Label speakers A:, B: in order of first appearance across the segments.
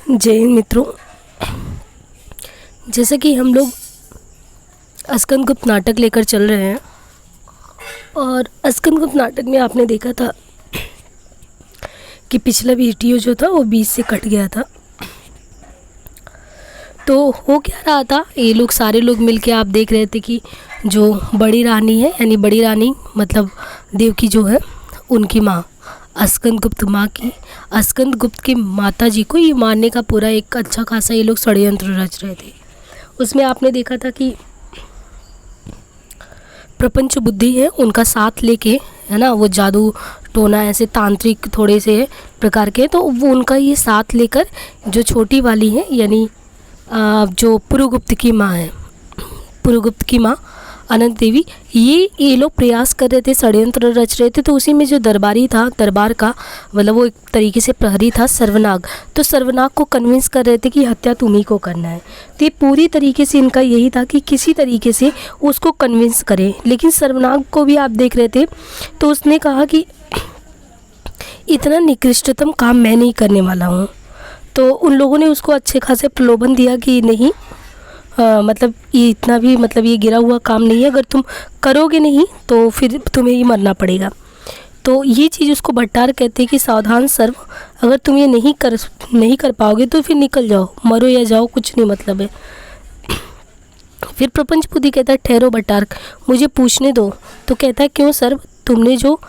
A: जय हिंद मित्रों। जैसे कि हम लोग स्कंदगुप्त नाटक लेकर चल रहे हैं और स्कंदगुप्त नाटक में आपने देखा था कि पिछला वीडियो जो था वो बीच से कट गया था। तो हो क्या रहा था, ये लोग सारे लोग मिलके आप देख रहे थे कि जो बड़ी रानी है, यानी बड़ी रानी मतलब देवकी जो है, उनकी माँ स्कंदगुप्त की माता जी को ये मारने का पूरा एक अच्छा खासा ये लोग षड्यंत्र रच रहे थे। उसमें आपने देखा था कि प्रपंच बुद्धि है उनका साथ लेके, है ना, वो जादू टोना ऐसे तांत्रिक थोड़े से प्रकार के, तो वो उनका ये साथ लेकर जो छोटी वाली है यानी जो पुरुगुप्त की माँ अनंत देवी, ये लोग प्रयास कर रहे थे, षड्यंत्र रच रहे थे। तो उसी में जो दरबारी था, दरबार का मतलब वो एक तरीके से प्रहरी था सर्वनाग, तो सर्वनाग को कन्विंस कर रहे थे कि हत्या तुम्ही को करना है। तो ये पूरी तरीके से इनका यही था कि किसी तरीके से उसको कन्विंस करें। लेकिन सर्वनाग को भी आप देख रहे थे तो उसने कहा कि इतना निकृष्टतम काम मैं नहीं करने वाला हूँ। तो उन लोगों ने उसको अच्छे खासे प्रलोभन दिया कि नहीं, मतलब ये इतना भी मतलब ये गिरा हुआ काम नहीं है, अगर तुम करोगे नहीं तो फिर तुम्हें ही मरना पड़ेगा। तो ये चीज़ उसको भट्टार कहते हैं कि सावधान सर्व, अगर तुम ये नहीं कर पाओगे तो फिर निकल जाओ, मरो या जाओ, कुछ नहीं मतलब है। फिर प्रपंच बुद्धि कहता है ठहरो भट्टार, मुझे पूछने दो। तो कहता है क्यों सर्व, तुमने जो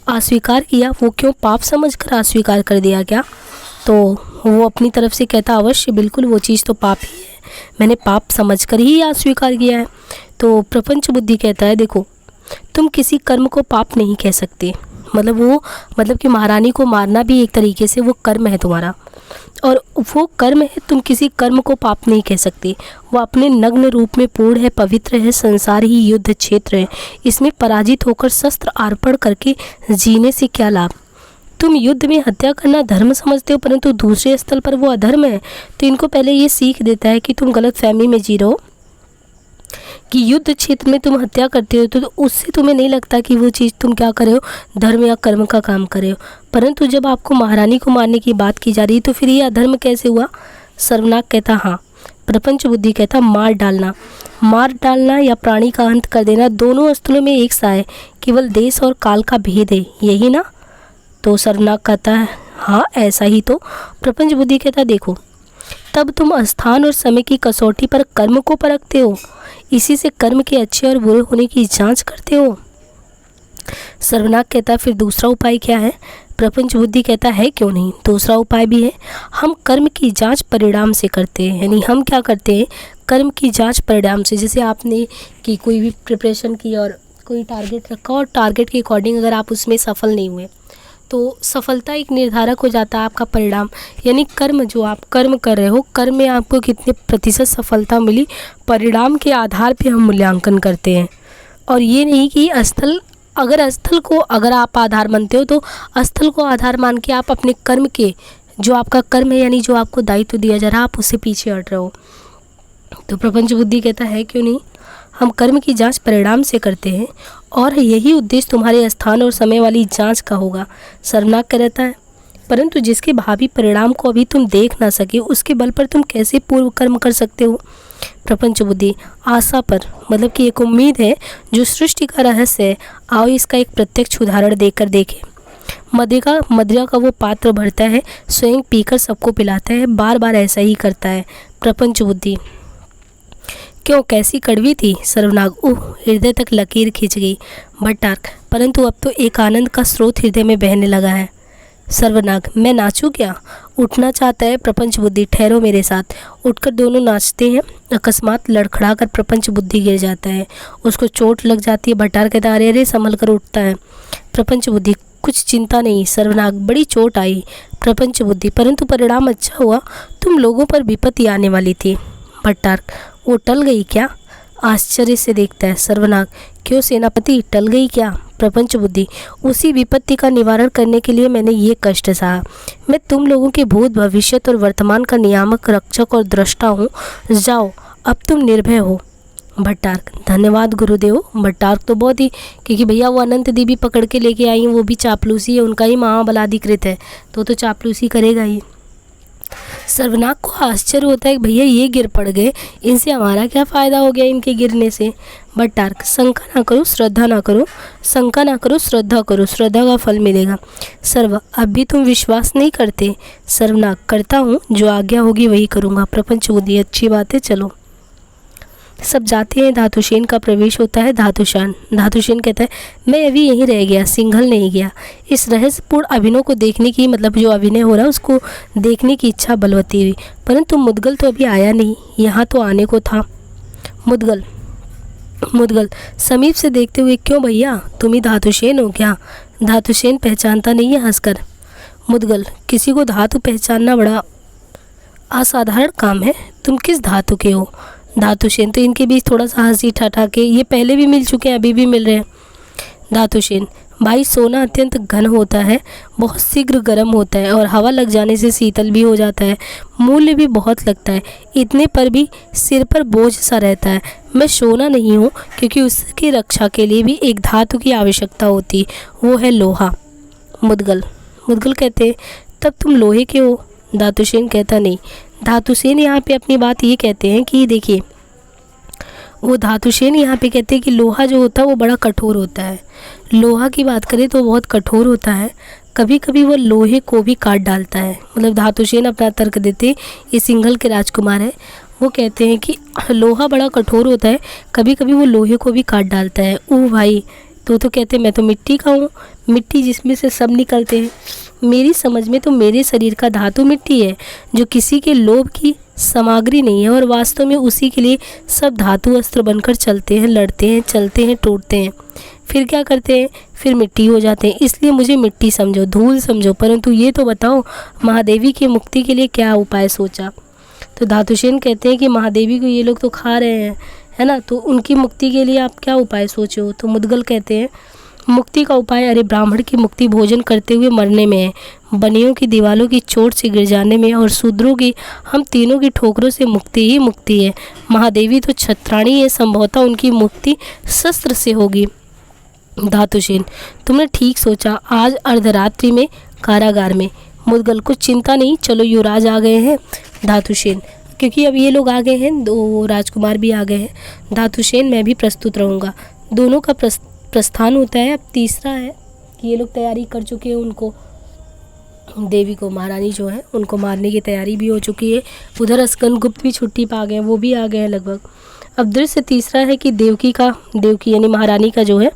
A: अस्वीकार किया वो क्यों पाप समझकर अस्वीकार कर दिया क्या? तो वो अपनी तरफ से कहता अवश्य बिल्कुल, वो चीज़ तो पाप ही है, मैंने पाप समझकर ही अस्वीकार किया है। तो प्रपंच बुद्धि कहता है देखो, तुम किसी कर्म को पाप नहीं कह सकते, मतलब कि महारानी को मारना भी एक तरीके से वो कर्म है तुम्हारा, और वो कर्म है, तुम किसी कर्म को पाप नहीं कह सकते। वो अपने नग्न रूप में पूर्ण है, पवित्र है, संसार ही युद्ध क्षेत्र है, इसमें पराजित होकर शस्त्र अर्पण करके जीने से क्या लाभ? तुम युद्ध में हत्या करना धर्म समझते हो, परंतु दूसरे स्थल पर वो अधर्म है। तो इनको पहले ये सीख देता है कि तुम गलत फहमी में जी रहे हो कि युद्ध क्षेत्र में तुम हत्या करते हो तो उससे तुम्हें नहीं लगता कि वो चीज़ तुम क्या कर रहे हो, धर्म या कर्म का काम कर रहे हो। परंतु जब आपको महारानी को मारने की बात की जा रही है तो फिर ये अधर्म कैसे हुआ? सर्वनाग कहता हाँ। प्रपंच बुद्धि कहता मार डालना या प्राणी का अंत कर देना, दोनों स्थलों में एक सा है, केवल देश और काल का भेद है, यही ना? तो सर्वनाग कहता है हाँ ऐसा ही। तो प्रपंच बुद्धि कहता देखो, तब तुम स्थान और समय की कसौटी पर कर्म को परखते हो, इसी से कर्म के अच्छे और बुरे होने की जांच करते हो। सर्वनाग कहता फिर दूसरा उपाय क्या है? प्रपंच बुद्धि कहता है क्यों नहीं, दूसरा उपाय भी है। हम कर्म की जांच परिणाम से करते हैं, यानी हम क्या करते हैं, कर्म की जांच परिणाम से। जैसे आपने कि कोई भी प्रिपरेशन की और कोई टारगेट रखा और टारगेट के अकॉर्डिंग अगर आप उसमें सफल नहीं हुए तो सफलता एक निर्धारक हो जाता है आपका परिणाम, यानी कर्म जो आप कर्म कर रहे हो, कर्म में आपको कितने प्रतिशत सफलता मिली, परिणाम के आधार पे हम मूल्यांकन करते हैं। और ये नहीं कि स्थल को अगर आप आधार मानते हो तो स्थल को आधार मान के आप अपने कर्म के, जो आपका कर्म है यानी जो आपको दायित्व दिया जा रहा है, आप उससे पीछे हट रहे हो। तो प्रपंच बुद्धि कहता है क्यों नहीं, हम कर्म की जांच परिणाम से करते हैं और यही उद्देश्य तुम्हारे स्थान और समय वाली जांच का होगा। सर्वनाग कहता है परंतु जिसके भावी परिणाम को अभी तुम देख ना सके, उसके बल पर तुम कैसे पूर्व कर्म कर सकते हो? प्रपंच बुद्धि आशा पर, मतलब कि एक उम्मीद है जो सृष्टि का रहस्य है, आओ इसका एक प्रत्यक्ष उदाहरण देकर देखें। मदिरा का वो पात्र भरता है, स्वयं पीकर सबको पिलाता है, बार बार ऐसा ही करता है। प्रपंच बुद्धि क्यों, कैसी कड़वी थी? सर्वनाग हृदय तक लकीर खींच गई। भट्टार्क परंतु अब तो एक आनंद का स्रोत हृदय में बहने लगा है। सर्वनाग मैं नाचूं क्या? उठना चाहता है प्रपंच बुद्धि, ठहरो मेरे साथ। उठकर दोनों नाचते हैं, अकस्मात लड़खड़ा कर प्रपंच बुद्धि गिर जाता है, उसको चोट लग जाती है। भट्टार्क कहता अरे अरे, संभल कर उठता है। प्रपंच बुद्धि कुछ चिंता नहीं सर्वनाग, बड़ी चोट आई। प्रपंच बुद्धि परंतु परिणाम अच्छा हुआ, तुम लोगों पर विपत्ति आने वाली थी। भट्टार्क वो टल गई क्या? आश्चर्य से देखता है। सर्वनाग क्यों सेनापति, टल गई क्या? प्रपंच बुद्धि उसी विपत्ति का निवारण करने के लिए मैंने ये कष्ट सहा। मैं तुम लोगों के भूत भविष्य और वर्तमान का नियामक, रक्षक और दृष्टा हूँ। जाओ अब तुम निर्भय हो। भट्टार्क धन्यवाद गुरुदेव। भट्टार्क तो बहुत ही, क्योंकि भैया वो अनंत देवी पकड़ के लेके आई हैं, वो भी चापलूसी है, उनका ही महाबलाधिकृत है तो चापलूसी करेगा ही। सर्वनाग को आश्चर्य होता है कि भैया ये गिर पड़ गए, इनसे हमारा क्या फ़ायदा हो गया इनके गिरने से। भट्टार्क, शंका ना करो श्रद्धा ना करो, शंका ना करो श्रद्धा करो, श्रद्धा का फल मिलेगा। सर्व, अब भी तुम विश्वास नहीं करते। सर्वनाग, करता हूँ, जो आज्ञा होगी वही करूँगा। प्रपंच बुद्धि, अच्छी बात है, चलो। सब जाते हैं, धातुसेन का प्रवेश होता है। धातुशान, धातुसेन कहता है मैं अभी यहीं रह गया, सिंघल नहीं गया। इस रहस्यपूर्ण अभिनय को देखने की, मतलब जो अभिनय हो रहा है उसको देखने की इच्छा बलवती हुई, परंतु मुदगल तो अभी आया नहीं, यहाँ तो आने को था। मुदगल, मुदगल समीप से देखते हुए, क्यों भैया, तुम ही धातुसेन हो क्या? धातुसेन पहचानता नहीं है, हंसकर। मुदगल, किसी को धातु पहचानना बड़ा असाधारण काम है, तुम किस धातु के हो? धातुसेन, तो इनके बीच थोड़ा सा हंसी ठठा के, ये पहले भी मिल चुके हैं, अभी भी मिल रहे हैं। धातुसेन, भाई सोना अत्यंत घन होता है, बहुत शीघ्र गर्म होता है और हवा लग जाने से शीतल भी हो जाता है, मूल्य भी बहुत लगता है, इतने पर भी सिर पर बोझ सा रहता है। मैं सोना नहीं हूँ, क्योंकि उसकी रक्षा के लिए भी एक धातु की आवश्यकता होती, वो है लोहा। मुदगल, मुदगल कहते हैं तब तुम लोहे के हो? धातुसेन कहता नहीं। धातुसेन यहाँ पे अपनी बात ये कहते हैं कि देखिए, वो धातुसेन यहाँ पे कहते हैं कि लोहा जो होता है वो बड़ा कठोर होता है। लोहा की बात करें तो बहुत कठोर होता है, कभी कभी वो लोहे को भी काट डालता है। मतलब धातुसेन अपना तर्क देते, ये सिंघल के राजकुमार है, वो कहते हैं कि लोहा बड़ा कठोर होता है, कभी कभी वो लोहे को भी काट डालता है। ओ भाई, तो कहते हैं मैं तो मिट्टी का हूँ, मिट्टी जिसमें से सब निकलते हैं। मेरी समझ में तो मेरे शरीर का धातु मिट्टी है, जो किसी के लोभ की सामग्री नहीं है, और वास्तव में उसी के लिए सब धातु अस्त्र बनकर चलते हैं, लड़ते हैं, चलते हैं, टूटते हैं, फिर क्या करते हैं, फिर मिट्टी हो जाते हैं। इसलिए मुझे मिट्टी समझो, धूल समझो, परंतु ये तो बताओ महादेवी की मुक्ति के लिए क्या उपाय सोचा? तो धातुसेन कहते हैं कि महादेवी को ये लोग तो खा रहे हैं, है ना, तो उनकी मुक्ति के लिए आप क्या उपाय सोचे हो? तो मुदगल कहते हैं मुक्ति का उपाय, अरे ब्राह्मण की मुक्ति भोजन करते हुए मरने में है, बनियों की दीवालों की चोट से गिर जाने में, और शूद्रों की, हम तीनों की ठोकरों से मुक्ति ही मुक्ति है। महादेवी तो छत्राणी है, संभवतः उनकी मुक्ति शस्त्र से होगी। धातुसेन, तुमने ठीक सोचा, आज अर्धरात्रि में कारागार में। मुदगल, कुछ चिंता नहीं, चलो युवराज आ गए हैं। धातुसेन, क्योंकि अब ये लोग आ गए हैं, दो राजकुमार भी आ गए हैं। धातुसेन, मैं भी प्रस्तुत रहूँगा। दोनों का प्रस्थान होता है। अब तीसरा है कि ये लोग तैयारी कर चुके हैं, उनको देवी को, महारानी जो है उनको मारने की तैयारी भी हो चुकी है। उधर स्कंदगुप्त भी छुट्टी पा गए हैं, वो भी आ गए हैं लगभग। अब दृश्य तीसरा है कि देवकी यानी महारानी का जो है,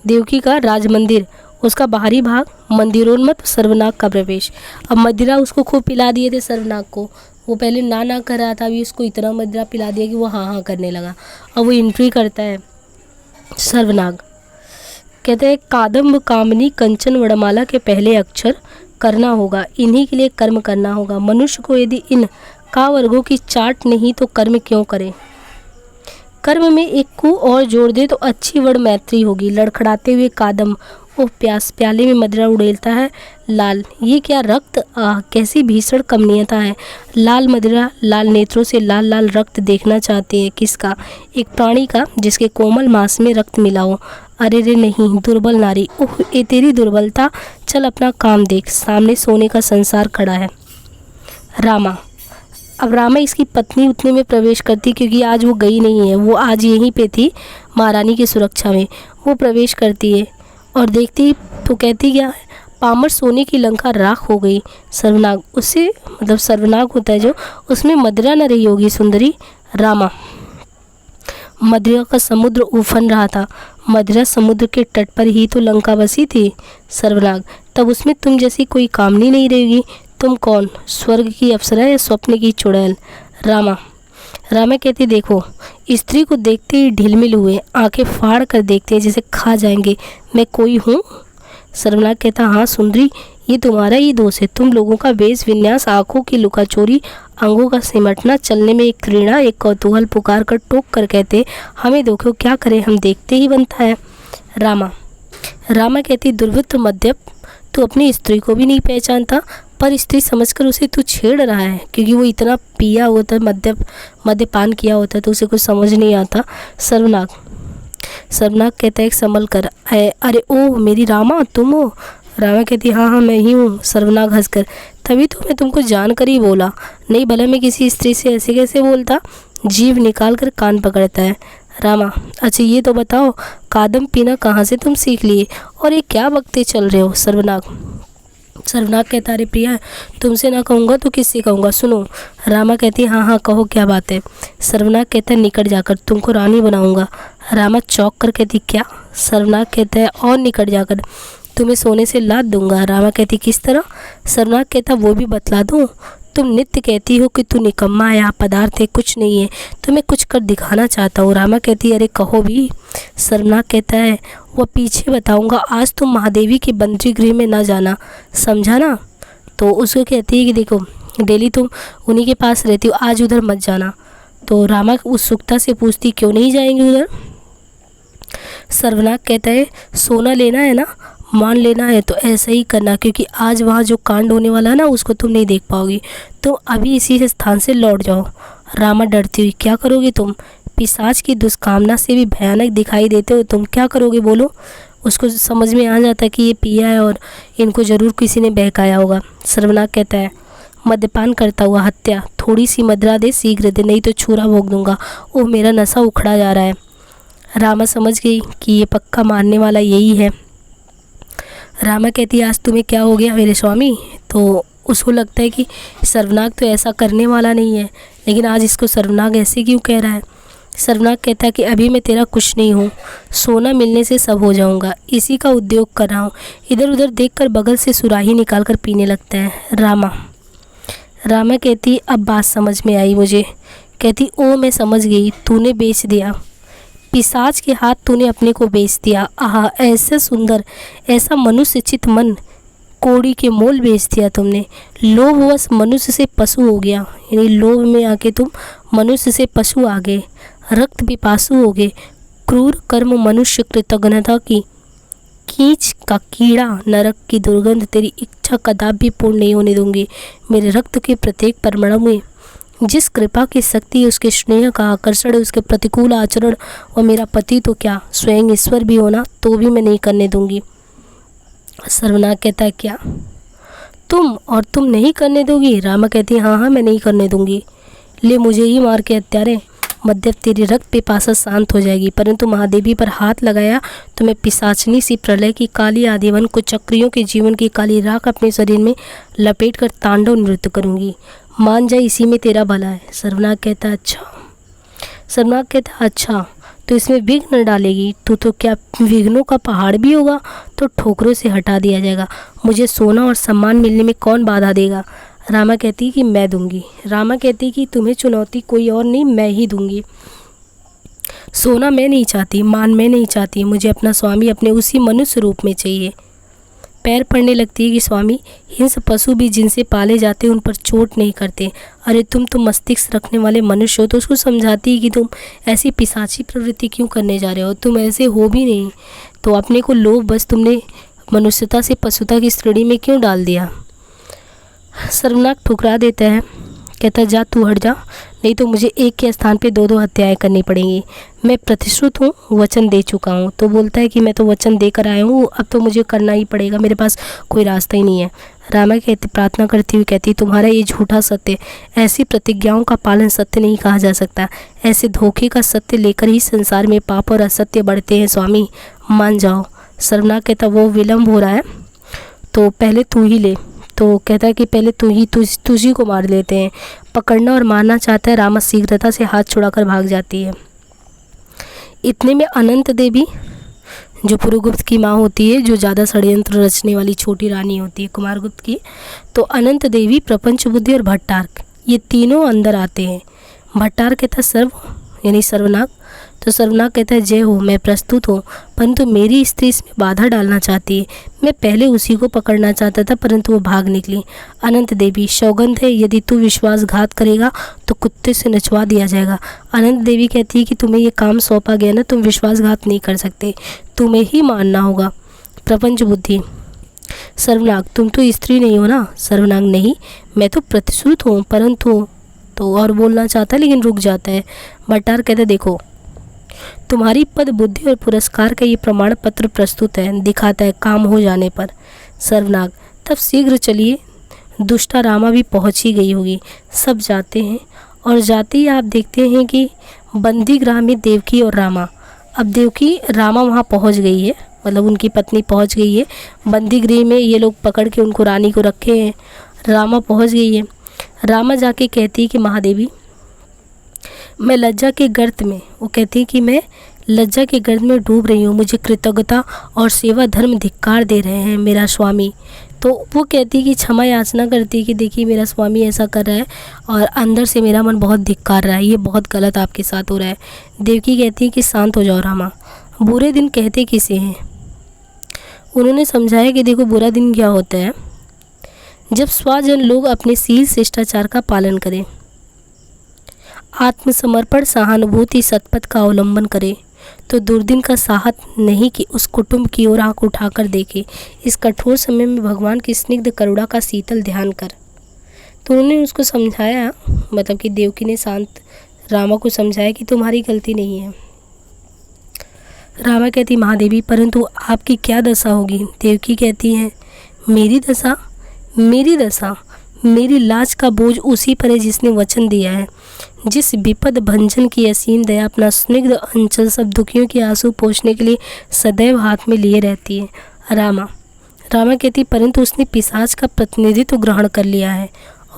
A: देवकी का राजमंदिर, उसका बाहरी भाग, मंदिरोन्मत्त सर्वनाग का प्रवेश। अब मदिरा उसको खूब पिला दिए थे सर्वनाग को, वो पहले ना कर रहा था, अभी उसको इतना मदिरा पिला दिया कि वो हाँ करने लगा। अब वो एंट्री करता है सर्वनाग, कहते हैं कादम्ब कामनी कंचन वड़माला के पहले अक्षर करना होगा, इन्हीं के लिए कर्म करना होगा। मनुष्य को यदि इन का वर्गों की चाट नहीं तो कर्म क्यों करे? कर्म में एक कु और जोड़ दे तो अच्छी वर्ण मैत्री होगी। लड़खड़ाते हुए कादम, ओह प्यास, प्याले में मदिरा उड़ेलता है। लाल, ये क्या रक्त, कैसी भीषण कमनीयता है। लाल मदिरा, लाल नेत्रों से लाल लाल रक्त देखना चाहते हैं। किसका? एक प्राणी का, जिसके कोमल मांस में रक्त मिला हो। अरे रे नहीं, दुर्बल नारी, ओह ये तेरी दुर्बलता, चल अपना काम देख, सामने सोने का संसार खड़ा है। रामा, अब रामा इसकी पत्नी उतने में प्रवेश करती, क्योंकि आज वो गई नहीं है, वो आज यहीं पे थी महारानी की सुरक्षा में। वो प्रवेश करती है और देखती तो कहती क्या है, पामर सोने की लंका राख हो गई। सर्वनाग, उससे मतलब सर्वनाग होता है जो, उसमें मदिरा न रही होगी सुंदरी। रामा, मदिरा का समुद्र उफन रहा था, मदिरा समुद्र के तट पर ही तो लंका बसी थी। सर्वनाग, तब उसमें तुम जैसी कोई कामनी नहीं रहेगी। तुम कौन, स्वर्ग की अप्सरा या स्वप्न की चुड़ैल? रामा कहती, देखो स्त्री को देखते ही ढिलमिल हुए, आंखें फाड़ कर देखते हैं जैसे खा जाएंगे। मैं कोई हूँ? सर्वनाग कहता, हाँ सुंदरी, ये तुम्हारा ही दोष है। तुम लोगों का वेश विन्यास, आंखों की लुकाचोरी, अंगों का सिमटना, चलने में एक तृणा, एक कौतूहल, पुकार कर टोक कर कहते, हमें देखो, क्या करें, हम देखते ही बनता है। रामा कहती, दुर्वृत्त मद्यप, तू अपनी स्त्री को भी नहीं पहचानता, पर स्त्री समझकर उसे तू छेड़ रहा है, क्योंकि वो इतना पिया होता है, मद्यपान किया होता है, तो उसे कुछ समझ नहीं आता। सर्वनाग कहता है, संभल कर, अरे ओह मेरी रामा, तुम हो? रामा कहती, हाँ मैं ही हूँ। सर्वनाग हंसकर, तभी तो मैं तुमको जानकर ही बोला, नहीं भला मैं किसी स्त्री से ऐसे कैसे बोलता। जीभ निकाल कर कान पकड़ता है। रामा, अच्छा ये तो बताओ, कादम पीना कहाँ से तुम सीख लिए और ये क्या बकते चल रहे हो। सर्वनाग कहता, अरे प्रिया, तुमसे ना कहूँगा तो किससे कहूँगा, सुनो। रामा कहती है, हाँ हाँ कहो, क्या बात है। सर्वनाग कहता है, निकट जाकर तुमको रानी बनाऊँगा। रामा चौंक कर कहती, क्या। सर्वनाग कहता है, और निकट जाकर तुम्हें सोने से लाद दूंगा। रामा कहती, किस तरह। सर्वनाग कहता, वो भी बतला दूँ। तुम नित्य कहती हो कि तू निकम्मा है, पदार्थ है, कुछ नहीं है, तो मैं कुछ कर दिखाना चाहता हूँ। रामा कहती है, अरे कहो भी। सर्वनाग कहता है, वह पीछे बताऊंगा, आज तुम महादेवी के बंदी गृह में ना जाना, समझा ना। तो उसको कहती है कि देखो, डेली तुम उन्हीं के पास रहती हो, आज उधर मत जाना। तो रामा उत्सुकता से पूछती, क्यों नहीं जाएंगे उधर। सर्वनाग कहता है, सोना लेना है ना, मान लेना है तो ऐसा ही करना, क्योंकि आज वहाँ जो कांड होने वाला है ना, उसको तुम नहीं देख पाओगी। तो अभी इसी स्थान से लौट जाओ। रामा डरती हुई, क्या करोगी तुम। पिशाच की दुष्कामना से भी भयानक दिखाई देते हो तुम, क्या करोगे बोलो। उसको समझ में आ जाता है कि ये पिया है और इनको ज़रूर किसी ने बहकाया होगा। सर्वनाग कहता है, मद्यपान करता हुआ हत्या, थोड़ी सी मदिरा दे, शीघ्र दे, नहीं तो छुरा भोग दूंगा। ओह, मेरा नशा उखड़ा जा रहा है। रामा समझ गई कि ये पक्का मारने वाला यही है। रामा कहती है, आज तुम्हें क्या हो गया मेरे स्वामी। तो उसको लगता है कि सर्वनाग तो ऐसा करने वाला नहीं है, लेकिन आज इसको सर्वनाग ऐसे क्यों कह रहा है। सर्वनाग कहता है कि अभी मैं तेरा कुछ नहीं हूँ, सोना मिलने से सब हो जाऊँगा, इसी का उद्योग कर रहा हूँ। इधर उधर देखकर बगल से सुराही निकाल कर पीने लगता है। रामा कहती, अब बात समझ में आई मुझे। कहती, ओ मैं समझ गई, तूने बेच दिया, पिशाच के हाथ तूने अपने को बेच दिया। आहा, ऐसे सुंदर, ऐसा मनुष्य चित मन, कोड़ी के मोल बेच दिया तुमने। लोभवश मनुष्य से पशु हो गया, यानी लोभ में आके तुम मनुष्य से पशु आ गए, रक्त पिपासु हो गए। क्रूर कर्म मनुष्य कृतज्ञता की कीच का कीड़ा, नरक की दुर्गंध, तेरी इच्छा कदापि पूर्ण नहीं होने दूंगी। मेरे रक्त के प्रत्येक परमाणु में जिस कृपा की शक्ति, उसके स्नेह का आकर्षण, उसके प्रतिकूल आचरण, और मेरा पति तो क्या स्वयं ईश्वर भी होना तो भी मैं नहीं करने दूंगी। सर्वनाग कहता है, क्या तुम नहीं करने दोगी। रामा कहती है, हाँ मैं नहीं करने दूंगी, ले मुझे ही मार के हत्यारे, मध्य तेरी रक्त पिपासा शांत हो जाएगी। परंतु महादेवी पर हाथ लगाया तो मैं पिशाचनी सी प्रलय की काली आदिवन को चक्रियों के जीवन की काली राख अपने शरीर में लपेट कर तांडव नृत्य करूंगी, मान जा, इसी में तेरा भला है। सर्वनाग कहता है, अच्छा तो इसमें विघ्न न डालेगी तो क्या विघ्नों का पहाड़ भी होगा तो ठोकरों से हटा दिया जाएगा। मुझे सोना और सम्मान मिलने में कौन बाधा देगा। रामा कहती कि मैं दूंगी। रामा कहती कि तुम्हें चुनौती कोई और नहीं, मैं ही दूंगी। सोना मैं नहीं चाहती, मान मैं नहीं चाहती, मुझे अपना स्वामी अपने उसी मनुष्य रूप में चाहिए। पैर पड़ने लगती है कि स्वामी, हिंस पशु भी जिनसे पाले जाते हैं उन पर चोट नहीं करते। अरे तुम तो मस्तिष्क रखने वाले मनुष्य हो। तो उसको समझाती है कि तुम ऐसी पिशाची प्रवृत्ति क्यों करने जा रहे हो, तुम ऐसे हो भी नहीं, तो अपने को लोभ बस तुमने मनुष्यता से पशुता की श्रेणी में क्यों डाल दिया। सर्वनाग ठुकरा देता है, कहता जा तू हट जा, नहीं तो मुझे एक के स्थान पे दो हत्याएं करनी पड़ेंगी। मैं प्रतिश्रुत हूँ, वचन दे चुका हूँ। तो बोलता है कि मैं तो वचन देकर आया हूँ, अब तो मुझे करना ही पड़ेगा, मेरे पास कोई रास्ता ही नहीं है। रामा कहती, प्रार्थना करती हुई कहती, तुम्हारा ये झूठा सत्य, ऐसी प्रतिज्ञाओं का पालन सत्य नहीं कहा जा सकता। ऐसे धोखे का सत्य लेकर ही संसार में पाप और असत्य बढ़ते हैं स्वामी, मान जाओ। सर्वनाग कहता, वो विलम्ब हो रहा है तो पहले तू ही ले। तो कहता है कि पहले तुझी को मार लेते हैं। पकड़ना और मारना चाहता है। रामा शीघ्रता से हाथ छुड़ाकर भाग जाती है। इतने में अनंत देवी, जो पुरुगुप्त की माँ होती है, जो ज़्यादा षड्यंत्र रचने वाली छोटी रानी होती है कुमारगुप्त की, तो अनंत देवी, प्रपंच बुद्धि और भट्टार्क, ये तीनों अंदर आते हैं। भट्टार्क कहता सर्व, यानी सर्वनाग। तो सर्वनाग कहता है, जय हो, मैं प्रस्तुत हूँ, परंतु मेरी स्त्री इसमें बाधा डालना चाहती है। मैं पहले उसी को पकड़ना चाहता था, परंतु वो भाग निकली। अनंत देवी, सौगंध है, यदि तू विश्वासघात करेगा तो कुत्ते से नचवा दिया जाएगा। अनंत देवी कहती है कि तुम्हें ये काम सौंपा गया ना, तुम विश्वासघात नहीं कर सकते, तुम्हें ही मानना होगा। प्रपंच बुद्धि, सर्वनाग, तुम तो स्त्री नहीं हो ना। सर्वनाग, नहीं, मैं तो प्रतिश्रुत हूँ, परंतु, तो और बोलना चाहता है लेकिन रुक जाता है। भट्टार कहते, देखो तुम्हारी पद बुद्धि और पुरस्कार का ये प्रमाण पत्र प्रस्तुत है, दिखाता है काम हो जाने पर। सर्वनाग, तब शीघ्र चलिए, दुष्टा रामा भी पहुंच ही गई होगी। सब जाते हैं और जाते ही आप देखते हैं कि बंदी गृह में देवकी और रामा, अब देवकी रामा वहाँ पहुँच गई है, मतलब उनकी पत्नी पहुँच गई है बंदी गृह में। ये लोग पकड़ के उनको रानी को रखे हैं। रामा पहुँच गई है। रामा जाके कहती है कि महादेवी मैं लज्जा के गर्त में, वो कहती है कि मैं लज्जा के गर्त में डूब रही हूँ, मुझे कृतज्ञता और सेवा धर्म धिक्कार दे रहे हैं मेरा स्वामी। तो वो कहती है कि क्षमा याचना करती है कि देखिए मेरा स्वामी ऐसा कर रहा है और अंदर से मेरा मन बहुत धिक्कार रहा है, ये बहुत गलत आपके साथ हो रहा है। देवकी कहती है कि शांत हो जाओ रामा, बुरे दिन कहते किसे हैं। उन्होंने समझाया कि देखो बुरा दिन क्या होता है, जब स्वजन लोग अपने शील शिष्टाचार का पालन करें, आत्मसमर्पण सहानुभूति सतपथ का अवलंबन करें, तो दुर्दिन का साहस नहीं कि उस कुटुंब की ओर आंख उठाकर देखे। इस कठोर समय में भगवान की स्निग्ध करुणा का शीतल ध्यान कर। तो उन्होंने उसको समझाया, मतलब कि देवकी ने शांत रामा को समझाया कि तुम्हारी गलती नहीं है। रामा कहती महादेवी परंतु आपकी क्या दशा होगी। देवकी कहती है मेरी दशा, मेरी लाज का बोझ उसी पर है जिसने वचन दिया है, जिस विपद भंजन की असीम दया अपना स्निग्ध अंचल सब दुखियों के आंसू पोंछने के लिए सदैव हाथ में लिए रहती है। रामा कहती परंतु उसने पिशाच का प्रतिनिधित्व ग्रहण कर लिया है।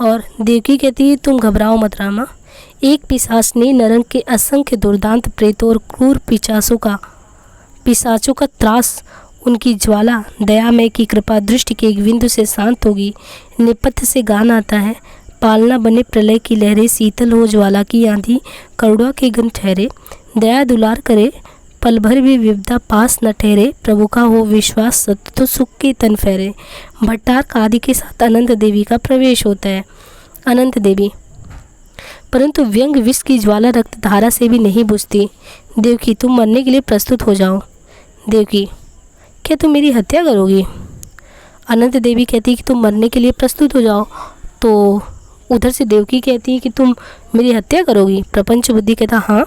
A: और देवकी कहती है तुम घबराओ मत रामा, एक पिशाच ने नरक के असंख्य दुर्दांत प्रेतों और क्रूर पिशाचों का त्रास, उनकी ज्वाला दयामय की कृपा दृष्टि के एक बिंदु से शांत होगी। नेपथ्य से गान आता है पालना बने प्रलय की लहरें, शीतल हो ज्वाला की आंधी, करुणा के गण ठहरे, दया दुलार करे, पल भर भी विपदा पास न ठहरे, प्रभु का हो विश्वास सत्य तो सुख के तन फेरे। भट्टारक आदि के साथ अनंत देवी का प्रवेश होता है। अनंत देवी परंतु व्यंग विष की ज्वाला रक्त धारा से भी नहीं बुझती। देवकी तुम मरने के लिए प्रस्तुत हो जाओ। देवकी क्या तुम मेरी हत्या करोगी। अनंत देवी कहती है कि तुम मरने के लिए प्रस्तुत हो जाओ। तो उधर से देवकी कहती है कि तुम मेरी हत्या करोगी। प्रपंच बुद्धि कहता हाँ,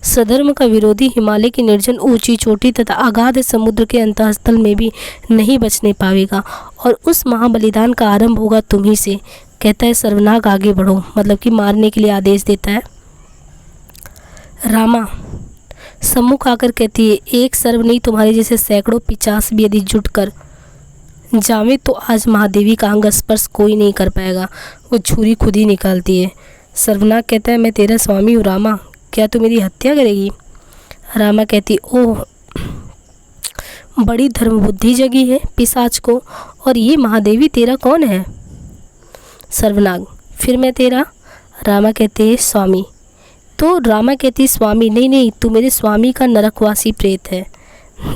A: सधर्म का विरोधी हिमालय की निर्जन ऊंची चोटी तथा अगाध समुद्र के अंतःस्थल में भी नहीं बचने पाएगा और उस महाबलिदान का आरंभ होगा तुम्ही से। कहता है सर्वनाग आगे बढ़ो, मतलब कि मारने के लिए आदेश देता है। रामा सम्मुख आकर कहती है एक सर्व नहीं तुम्हारे जैसे सैकड़ों पिचास भी यदि जुट कर जावे तो आज महादेवी का अंग स्पर्श कोई नहीं कर पाएगा। वो छुरी खुद ही निकालती है। सर्वनाग कहता है मैं तेरा स्वामी हूँ रामा, क्या तू मेरी हत्या करेगी। रामा कहती ओह बड़ी धर्म बुद्धि जगी है पिशाच को, और ये महादेवी तेरा कौन है। सर्वनाग फिर मैं तेरा। रामा कहते हैं स्वामी। तो रामा कहती स्वामी नहीं, तू मेरे स्वामी का नरकवासी प्रेत है।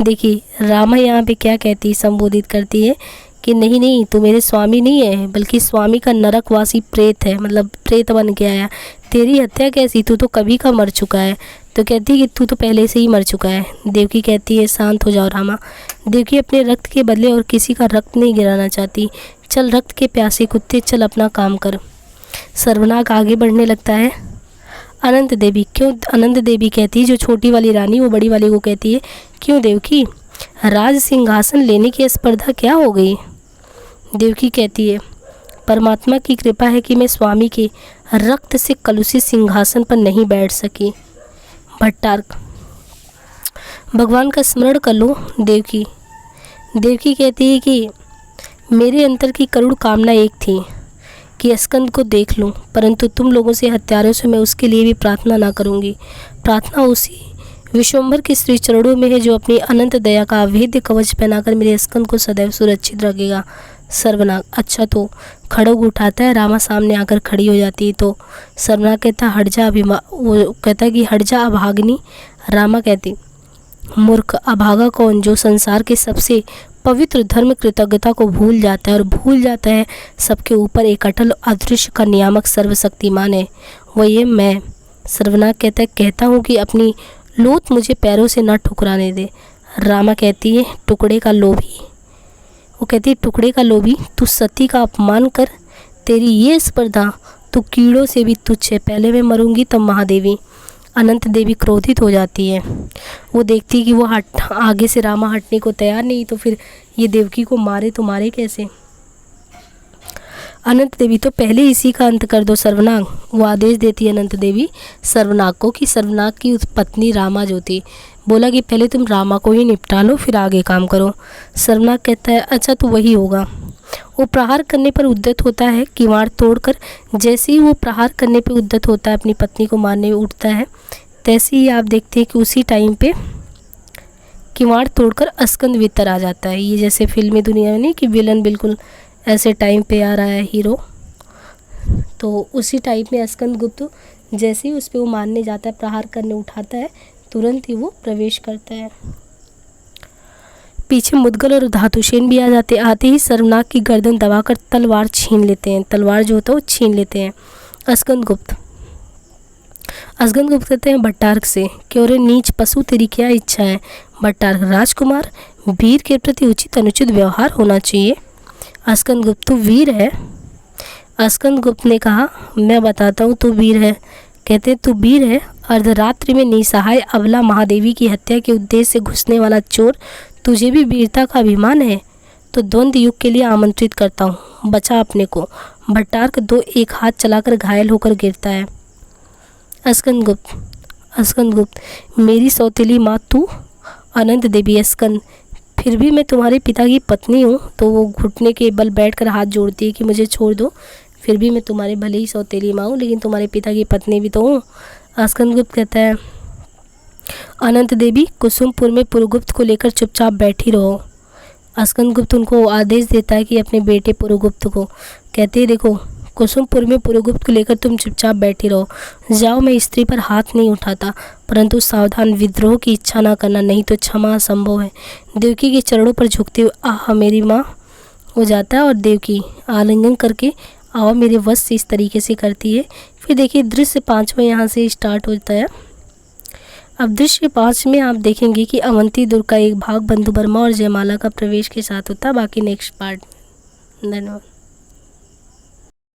A: देखिए रामा यहाँ पे क्या कहती संबोधित करती है कि नहीं तू मेरे स्वामी नहीं है, बल्कि स्वामी का नरकवासी प्रेत है, मतलब प्रेत बन के आया। तेरी हत्या कैसी, तू तो कभी का मर चुका है। तो कहती है कि तू तो पहले से ही मर चुका है। देवकी कहती है शांत हो जाओ रामा। देवकी अपने रक्त के बदले और किसी का रक्त नहीं गिराना चाहती। चल रक्त के प्यासे कुत्ते, चल अपना काम कर। सर्वनाग आगे बढ़ने लगता है। अनंत देवी क्यों। अनंत देवी कहती है जो छोटी वाली रानी, वो बड़ी वाली को कहती है क्यों देवकी, राज सिंहासन लेने की स्पर्धा क्या हो गई। देवकी कहती है परमात्मा की कृपा है कि मैं स्वामी के रक्त से कलुषित सिंहासन पर नहीं बैठ सकी। भट्टारक भगवान का स्मरण कर लो। देवकी कहती है कि मेरे अंतर की करुण कामना एक थी कि स्कंद को देख लूं, परंतु तुम लोगों से हत्यारों से मैं उसके लिए भी प्रार्थना ना करूंगी। प्रार्थना उसी विश्वम्भर के श्री चरणों में है जो अपनी अनंत दया का अभेद्य कवच पहनाकर मेरे स्कंद को सदैव सुरक्षित रखेगा। सर्वनाग अच्छा तो खड़ग उठाता है। रामा सामने आकर खड़ी हो जाती है। तो सर्वनाग कहता हट जा वो कहता कि हट जा अभागिनी। रामा कहती मूर्ख अभागा कौन, जो संसार के सबसे पवित्र धर्म कृतज्ञता को भूल जाता है और भूल जाता है सबके ऊपर एक अटल अदृश्य का नियामक सर्वशक्तिमान है, वो ये मैं। सर्वनाग कहता हूँ कि अपनी लोथ मुझे पैरों से न ठुकराने दे। रामा कहती है टुकड़े का लोभी, वो कहती है टुकड़े का लोभी, तू सती का अपमान कर, तेरी ये स्पर्धा तू कीड़ों से भी तुच्छ है, पहले मैं मरूंगी तब महादेवी। अनंत देवी क्रोधित हो जाती है। वो देखती कि वो आगे से रामा हटने को तैयार नहीं, तो फिर ये देवकी को मारे तो मारे कैसे। अनंत देवी तो पहले इसी का अंत कर दो सर्वनाग। वो आदेश देती है अनंत देवी सर्वनाग को कि सर्वनाग की पत्नी रामा जो थी, बोला कि पहले तुम रामा को ही निपटा लो फिर आगे काम करो। सर्वनाग कहता है अच्छा तो वही होगा। वो प्रहार करने पर उद्यत होता है, किवाड़ तोड़कर। जैसे ही वो प्रहार करने पर उद्यत होता है, अपनी पत्नी को मारने उठता है, तैसे ही आप देखते हैं कि उसी टाइम पे किवाड़ तोड़कर अस्कंद वितर आ जाता है। ये जैसे फिल्मी दुनिया में नहीं कि विलन बिल्कुल ऐसे टाइम पे आ रहा है हीरो, तो उसी टाइम में अस्कंद गुप्त जैसे ही उस पर वो मारने जाता है, प्रहार करने उठाता है, तुरंत ही वो प्रवेश करता है। पीछे मुदगल और धातुसेन भी आ जाते। आते ही सर्वनाग की गर्दन दबाकर तलवार छीन लेते हैं। तलवार जो होता है वो छीन लेते हैं अस्कंद गुप्त कहते हैं भट्टार्क से कि अरे नीच पशु, तेरी क्या इच्छा है? भट्टार्क राजकुमार, वीर के प्रति उचित अनुचित व्यवहार होना चाहिए। अस्कंद गुप्त तू वीर है? अस्कंद गुप्त ने कहा मैं बताता हूँ तू वीर है। कहते तू वीर है? अर्धरात्रि में निसहाय अबला महादेवी की हत्या के उद्देश्य से घुसने वाला चोर, तुझे भी वीरता का अभिमान है? तो द्वंद्व युग के लिए आमंत्रित करता हूँ, बचा अपने को। भट्टार्क दो एक हाथ चलाकर घायल होकर गिरता है। अस्कंद गुप्त मेरी सौतेली माँ तू? अनंत देवी अस्कंद, फिर भी मैं तुम्हारे पिता की पत्नी हूँ। तो वो घुटने के बल बैठकर हाथ जोड़ती है कि मुझे छोड़ दो, फिर भी मैं तुम्हारे भले ही सौतेली माँ हूँ लेकिन तुम्हारे पिता की पत्नी भी तो हूँ। अस्कंद गुप्त कहता है अनंत देवी कुसुमपुर में पुरुगुप्त को लेकर चुपचाप बैठी रहो। अस्कंद गुप्त उनको आदेश देता है कि अपने बेटे पुरुगुप्त को, कहते हैं देखो कुसुमपुर में पुरुगुप्त को लेकर तुम चुपचाप बैठी रहो, जाओ, मैं स्त्री पर हाथ नहीं उठाता, परंतु सावधान, विद्रोह की इच्छा ना करना, नहीं तो क्षमा असंभव है। देवकी के चरणों पर झुकते हुए आह मेरी माँ हो जाता है और देवकी आलिंगन करके आओ मेरे वश से इस तरीके से करती है। फिर देखिए दृश्य 5वां यहाँ से स्टार्ट होता है। अब दृश्य 5 में आप देखेंगे कि अवंती दुर्ग का एक भाग बंधु वर्मा और जयमाला का प्रवेश के साथ होता है। बाकी नेक्स्ट पार्ट। धन्यवाद।